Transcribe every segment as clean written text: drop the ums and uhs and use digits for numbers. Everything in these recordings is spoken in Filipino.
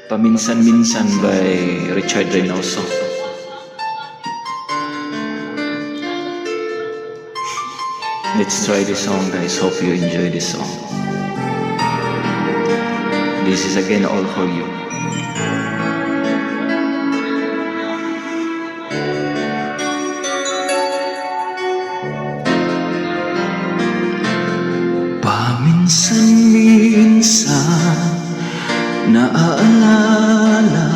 Paminsan-Minsan by Richard Reynoso. Let's try this song, guys. Hope you enjoy this song. This is again all for you. Paminsan-minsan naaalala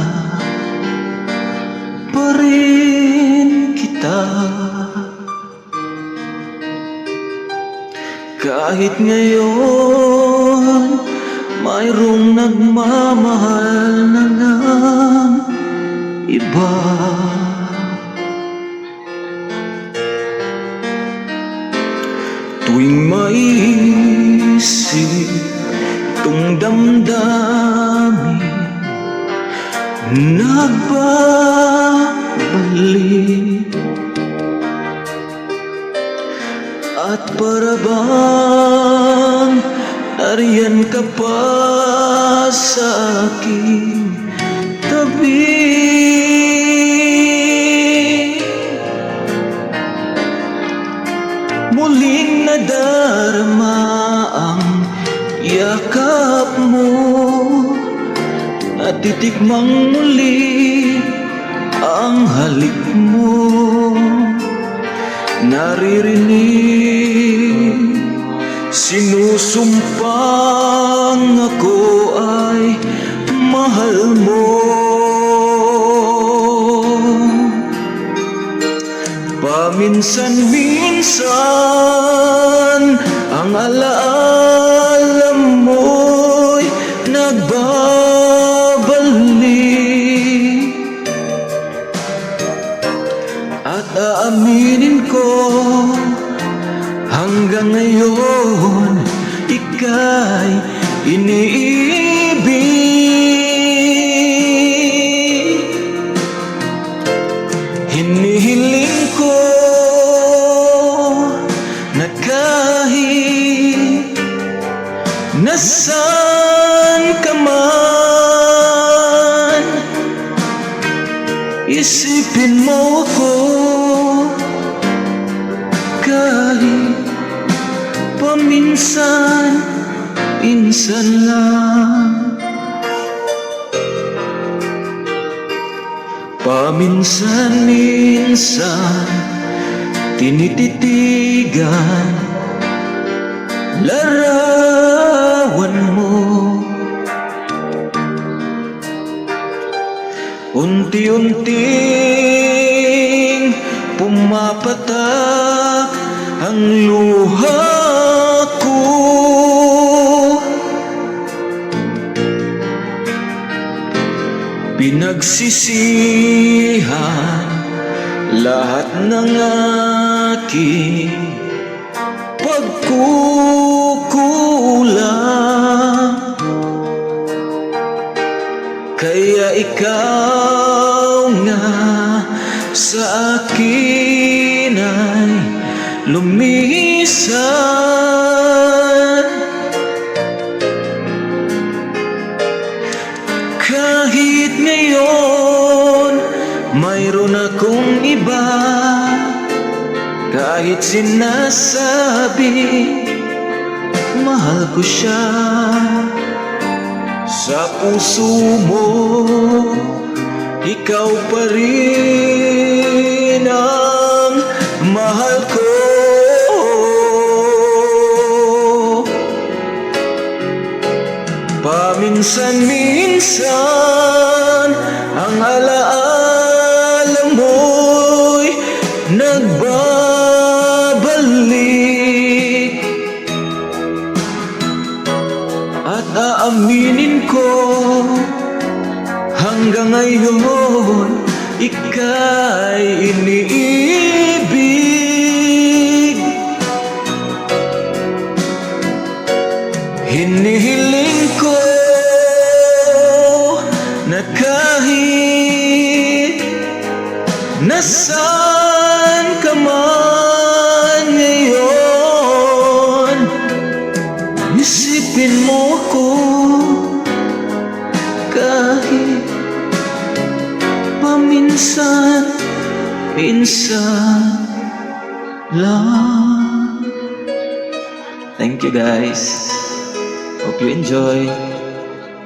pa rin kita, kahit ngayon mayroong nagmamahal na ng iba. Tuwing maiisip itong damdamin, nagbabalik at para bang nariyan ka pa sa aking tabi. Muling nadarama ang yakap mo, natitikmang muli ang halik mo, naririnig sinusumpang ako ay mahal mo. Paminsan-minsan ang alaala mo'y nagbabalik, at aaminin ko hanggang ngayon ika'y iniibig. Hinihiling ko na kahit nasaan ka man, isipin mo ako kahit paminsan-minsan lang. Paminsan-minsan tinititigan larawan mo, unti-unting pumapatak ang luha ko. Pinagsisihan lahat ng aking pagkukulang, kaya ikaw nga sa akin ay lumisan. Kahit ngayon mayroon akong iba, kahit sinasabi mahal ko siya, sa puso mo ikaw pa rin ang mahal ko. Paminsan-minsan ang alaala mo'y nagbabalik, at aaminin ko hanggang ngayon ika'y iniibig. Hinihiling ko na kahit nasaan ka man ngayon, isipin mo ko kahit minsan, minsan lang. Thank you guys. Hope you enjoy.